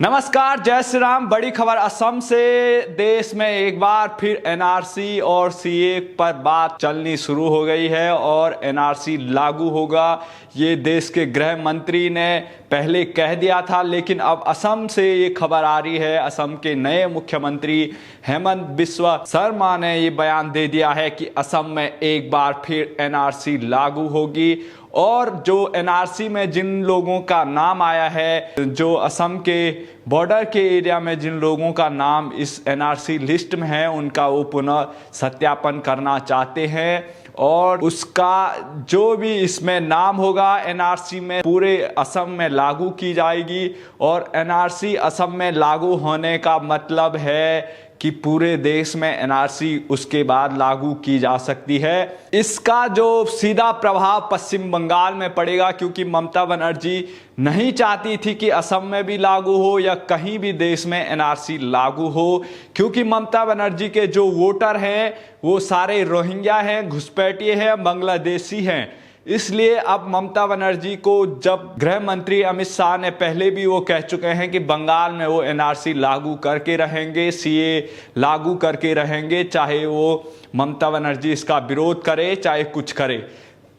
नमस्कार, जय श्री राम। बड़ी खबर असम से। देश में एक बार फिर एनआरसी और सीए पर बात चलनी शुरू हो गई है और एनआरसी लागू होगा। ये देश के गृह मंत्री ने पहले कह दिया था, लेकिन अब असम से ये खबर आ रही है। असम के नए मुख्यमंत्री हेमंत बिस्वा शर्मा ने ये बयान दे दिया है कि असम में एक बार फिर एनआरसी लागू होगी। और जो एनआरसी में जिन लोगों का नाम आया है, जो असम के बॉर्डर के एरिया में जिन लोगों का नाम इस एनआरसी लिस्ट में है, उनका वो पुनः सत्यापन करना चाहते हैं। और उसका जो भी इसमें नाम होगा एनआरसी में, पूरे असम में लागू की जाएगी। और एनआरसी असम में लागू होने का मतलब है कि पूरे देश में एनआरसी उसके बाद लागू की जा सकती है। इसका जो सीधा प्रभाव पश्चिम बंगाल में पड़ेगा, क्योंकि ममता बनर्जी नहीं चाहती थी कि असम में भी लागू हो या कहीं भी देश में एनआरसी लागू हो, क्योंकि ममता बनर्जी के जो वोटर हैं वो सारे रोहिंग्या हैं, घुसपैठिए हैं, बांग्लादेशी हैं। इसलिए अब ममता बनर्जी को, जब गृह मंत्री अमित शाह ने पहले भी वो कह चुके हैं कि बंगाल में वो एनआरसी लागू करके रहेंगे, सीए लागू करके रहेंगे, चाहे वो ममता बनर्जी इसका विरोध करे चाहे कुछ करे।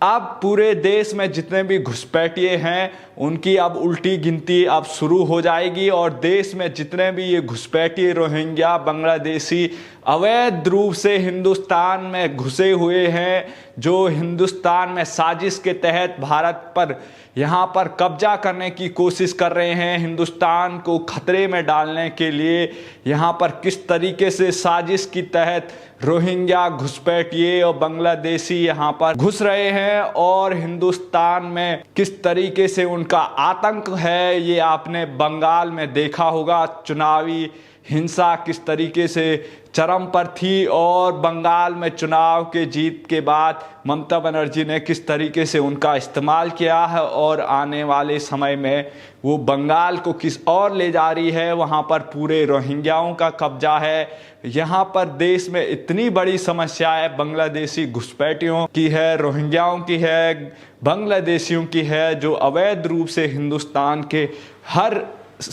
अब पूरे देश में जितने भी घुसपैठिए हैं उनकी अब उल्टी गिनती अब शुरू हो जाएगी। और देश में जितने भी ये घुसपैठिए, रोहिंग्या, बांग्लादेशी अवैध रूप से हिंदुस्तान में घुसे हुए हैं, जो हिंदुस्तान में साजिश के तहत भारत पर यहाँ पर कब्जा करने की कोशिश कर रहे हैं, हिंदुस्तान को खतरे में डालने के लिए यहाँ पर किस तरीके से साजिश के तहत रोहिंग्या, घुसपैठिए और बांग्लादेशी यहाँ पर घुस रहे हैं और हिंदुस्तान में किस तरीके से उनका आतंक है, ये आपने बंगाल में देखा होगा। चुनावी हिंसा किस तरीके से चरम पर थी और बंगाल में चुनाव के जीत के बाद ममता बनर्जी ने किस तरीके से उनका इस्तेमाल किया है और आने वाले समय में वो बंगाल को किस और ले जा रही है। वहाँ पर पूरे रोहिंग्याओं का कब्जा है। यहाँ पर देश में इतनी बड़ी समस्या है, बांग्लादेशी घुसपैठियों की है, रोहिंग्याओं की है, बांग्लादेशियों की है, जो अवैध रूप से हिंदुस्तान के हर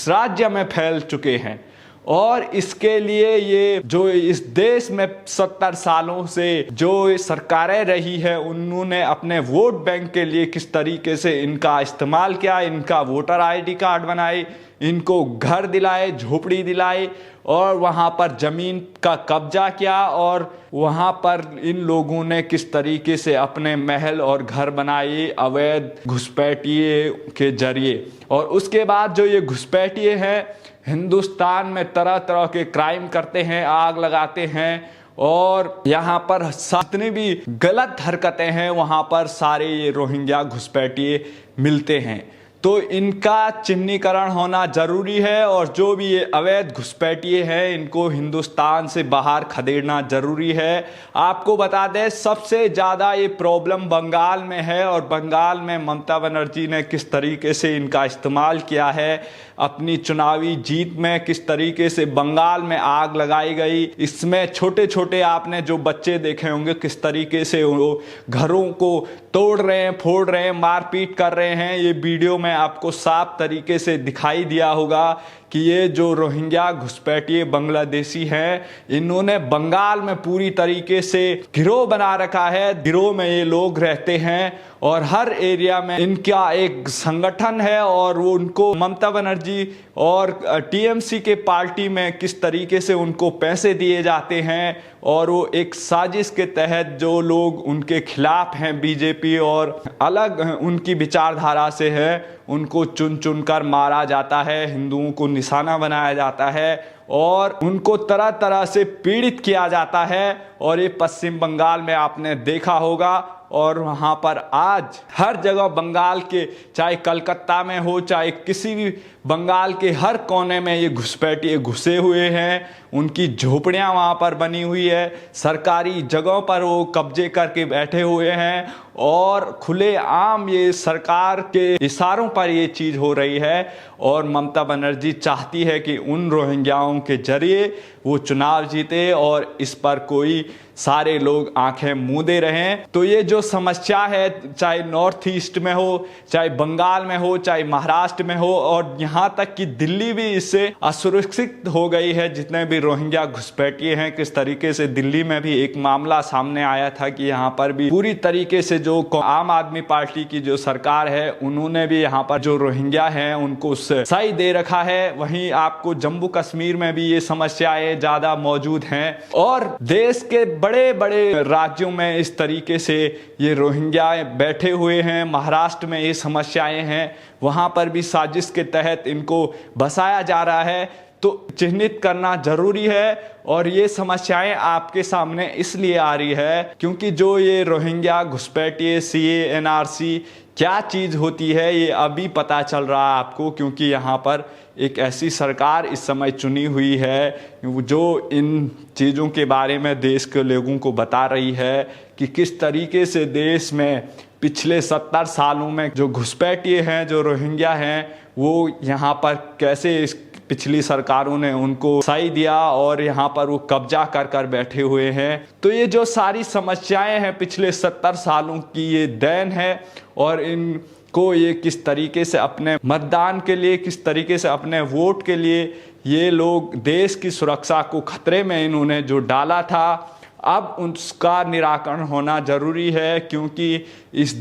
राज्य में फैल चुके हैं। और इसके लिए ये जो इस देश में 70 सालों से जो सरकारें रही है, उन्होंने अपने वोट बैंक के लिए किस तरीके से इनका इस्तेमाल किया, इनका वोटर आईडी कार्ड बनाए, इनको घर दिलाए, झोपड़ी दिलाई और वहाँ पर ज़मीन का कब्जा किया। और वहाँ पर इन लोगों ने किस तरीके से अपने महल और घर बनाए अवैध घुसपैठिए के जरिए। और उसके बाद जो ये घुसपैठिए हैं हिंदुस्तान में तरह तरह के क्राइम करते हैं, आग लगाते हैं और यहाँ पर जितनी भी गलत हरकतें हैं वहाँ पर सारे ये रोहिंग्या घुसपैठिए मिलते हैं। तो इनका चिन्हीकरण होना जरूरी है और जो भी ये अवैध घुसपैठिए हैं इनको हिंदुस्तान से बाहर खदेड़ना जरूरी है। आपको बता दें, सबसे ज़्यादा ये प्रॉब्लम बंगाल में है और बंगाल में ममता बनर्जी ने किस तरीके से इनका इस्तेमाल किया है अपनी चुनावी जीत में, किस तरीके से बंगाल में आग लगाई गई। इसमें छोटे छोटे आपने जो बच्चे देखे होंगे किस तरीके से वो घरों को तोड़ रहे हैं, फोड़ रहे हैं, मारपीट कर रहे हैं। ये वीडियो में आपको साफ तरीके से दिखाई दिया होगा कि ये जो रोहिंग्या घुसपैठिए बांग्लादेशी हैं, इन्होंने बंगाल में पूरी तरीके से गिरोह बना रखा है। गिरोह में ये लोग रहते हैं और हर एरिया में इनका एक संगठन है और वो उनको ममता बनर्जी और टीएमसी के पार्टी में किस तरीके से उनको पैसे दिए जाते हैं और वो एक साजिश के तहत जो लोग उनके खिलाफ हैं, बीजेपी और अलग उनकी विचारधारा से है, उनको चुन चुन कर मारा जाता है, हिंदुओं को निशाना बनाया जाता है और उनको तरह तरह से पीड़ित किया जाता है। और ये पश्चिम बंगाल में आपने देखा होगा और वहाँ पर आज हर जगह बंगाल के, चाहे कलकत्ता में हो चाहे किसी भी बंगाल के हर कोने में ये घुसपैठिए घुसे हुए हैं। उनकी झोपड़ियाँ वहाँ पर बनी हुई है, सरकारी जगहों पर वो कब्जे करके बैठे हुए हैं और खुलेआम ये सरकार के इशारों पर ये चीज़ हो रही है। और ममता बनर्जी चाहती है कि उन रोहिंग्याओं के जरिए वो चुनाव जीते और इस पर कोई सारे लोग आंखें मूंदे रहें। तो ये जो समस्या है, चाहे नॉर्थ ईस्ट में हो, चाहे बंगाल में हो, चाहे महाराष्ट्र में हो और यहाँ यहाँ तक कि दिल्ली भी इससे असुरक्षित हो गई है। जितने भी रोहिंग्या घुसपैठिए हैं, किस तरीके से दिल्ली में भी एक मामला सामने आया था कि यहाँ पर भी पूरी तरीके से जो आम आदमी पार्टी की जो सरकार है उन्होंने भी यहाँ पर जो रोहिंग्या हैं उनको सही दे रखा है। वहीं आपको जम्मू कश्मीर में भी ये समस्याएं ज्यादा मौजूद हैं और देश के बड़े बड़े राज्यों में इस तरीके से ये रोहिंग्या बैठे हुए हैं। महाराष्ट्र में ये समस्याएं हैं, वहां पर भी साजिश के तहत इनको बसाया जा रहा है। तो चिन्हित करना जरूरी है और ये समस्याएं आपके सामने इसलिए आ रही है क्योंकि जो ये रोहिंग्या घुसपैठिए सीए एनआरसी क्या चीज़ होती है ये अभी पता चल रहा है आपको, क्योंकि यहाँ पर एक ऐसी सरकार इस समय चुनी हुई है जो इन चीज़ों के बारे में देश के लोगों को बता रही है कि किस तरीके से देश में पिछले 70 सालों में जो घुसपैठिए हैं, जो रोहिंग्या हैं, वो यहाँ पर कैसे पिछली सरकारों ने उनको सही दिया और यहाँ पर वो कब्जा कर कर बैठे हुए हैं। तो ये जो सारी समस्याएं हैं पिछले 70 सालों की, ये देन है और इनको ये किस तरीके से अपने मतदान के लिए, किस तरीके से अपने वोट के लिए ये लोग देश की सुरक्षा को खतरे में इन्होंने जो डाला था, अब उसका निराकरण होना जरूरी है क्योंकि इस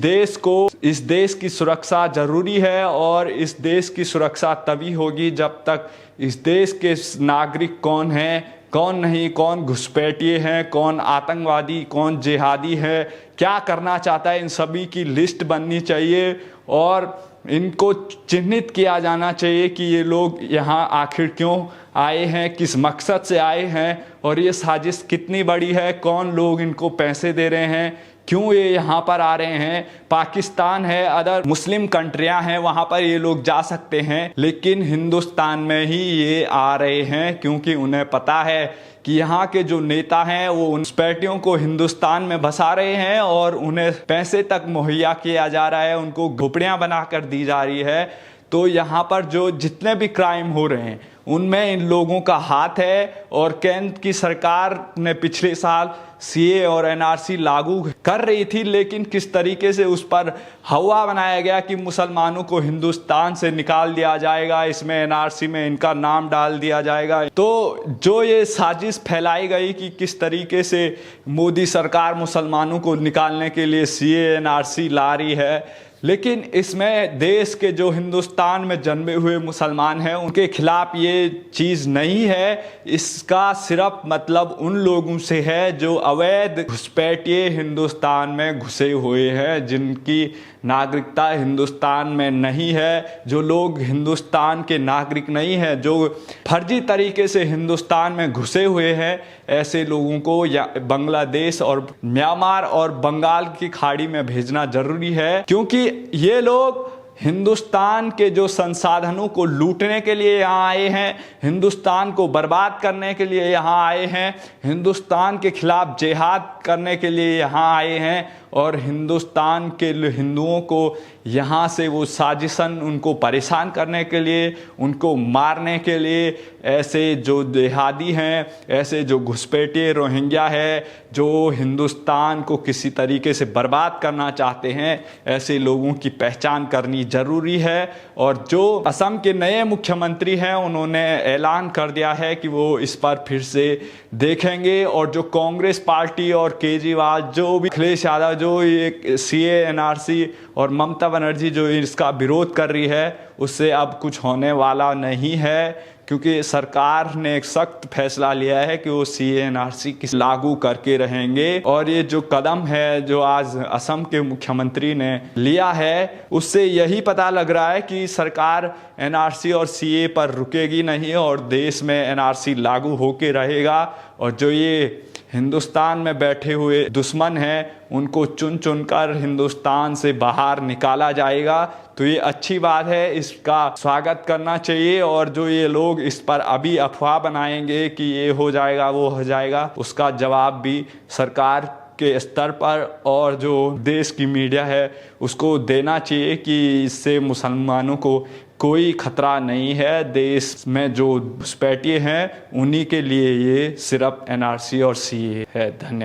देश की सुरक्षा जरूरी है और इस देश की सुरक्षा तभी होगी जब तक इस देश के नागरिक कौन हैं, कौन नहीं, कौन घुसपैठिए हैं, कौन आतंकवादी, कौन जिहादी है, क्या करना चाहता है, इन सभी की लिस्ट बननी चाहिए और इनको चिन्हित किया जाना चाहिए कि ये लोग यहाँ आखिर क्यों आए हैं, किस मकसद से आए हैं और ये साजिश कितनी बड़ी है, कौन लोग इनको पैसे दे रहे हैं, क्यों ये यहाँ पर आ रहे हैं। पाकिस्तान है, अदर मुस्लिम कंट्रियां हैं, वहाँ पर ये लोग जा सकते हैं, लेकिन हिंदुस्तान में ही ये आ रहे हैं क्योंकि उन्हें पता है कि यहाँ के जो नेता हैं वो उन घुसपैठियों को हिंदुस्तान में बसा रहे हैं और उन्हें पैसे तक मुहैया किया जा रहा है, उनको झोपड़ियाँ बनाकर दी जा रही है। तो यहाँ पर जो जितने भी क्राइम हो रहे हैं उनमें इन लोगों का हाथ है और केंद्र की सरकार ने पिछले साल सीए और एनआरसी लागू कर रही थी, लेकिन किस तरीके से उस पर हवा बनाया गया कि मुसलमानों को हिंदुस्तान से निकाल दिया जाएगा, इसमें एनआरसी में इनका नाम डाल दिया जाएगा। तो जो ये साजिश फैलाई गई कि किस तरीके से मोदी सरकार मुसलमानों को निकालने के लिए सीए एनआरसी ला रही है, लेकिन इसमें देश के जो हिंदुस्तान में जन्मे हुए मुसलमान हैं उनके खिलाफ ये चीज़ नहीं है। इसका सिर्फ मतलब उन लोगों से है जो अवैध घुसपैठिए हिंदुस्तान में घुसे हुए हैं, जिनकी नागरिकता हिंदुस्तान में नहीं है, जो लोग हिंदुस्तान के नागरिक नहीं हैं, जो फर्जी तरीके से हिंदुस्तान में घुसे हुए हैं, ऐसे लोगों को या बांग्लादेश और म्यांमार और बंगाल की खाड़ी में भेजना जरूरी है क्योंकि ये लोग हिंदुस्तान के जो संसाधनों को लूटने के लिए यहाँ आए हैं, हिंदुस्तान को बर्बाद करने के लिए यहाँ आए हैं, हिंदुस्तान के खिलाफ जिहाद करने के लिए यहाँ आए हैं और हिंदुस्तान के हिंदुओं को यहाँ से वो साजिशन उनको परेशान करने के लिए, उनको मारने के लिए ऐसे जो जिहादी हैं, ऐसे जो घुसपैठिए रोहिंग्या है, जो हिंदुस्तान को किसी तरीके से बर्बाद करना चाहते हैं, ऐसे लोगों की पहचान करनी जरूरी है। और जो असम के नए मुख्यमंत्री हैं उन्होंने ऐलान कर दिया है कि वो इस पर फिर से देखेंगे और जो कांग्रेस पार्टी और केजरीवाल, जो भी अखिलेश यादव, जो ये सीए एनआरसी और ममता बनर्जी जो इसका विरोध कर रही है, उससे अब कुछ होने वाला नहीं है क्योंकि सरकार ने एक सख्त फैसला लिया है कि वो सीए एनआरसी लागू करके रहेंगे। और ये जो कदम है जो आज असम के मुख्यमंत्री ने लिया है, उससे यही पता लग रहा है कि सरकार एनआरसी और सीए पर रुकेगी नहीं और देश में एनआरसी लागू होके रहेगा और जो ये हिंदुस्तान में बैठे हुए दुश्मन हैं उनको चुन चुनकर हिंदुस्तान से बाहर निकाला जाएगा। तो ये अच्छी बात है, इसका स्वागत करना चाहिए। और जो ये लोग इस पर अभी अफवाह बनाएंगे कि ये हो जाएगा वो हो जाएगा, उसका जवाब भी सरकार के स्तर पर और जो देश की मीडिया है उसको देना चाहिए कि इससे मुसलमानों को कोई खतरा नहीं है। देश में जो घुसपैठिए हैं उन्हीं के लिए ये सिर्फ एनआरसी और सीए है। धन्यवाद।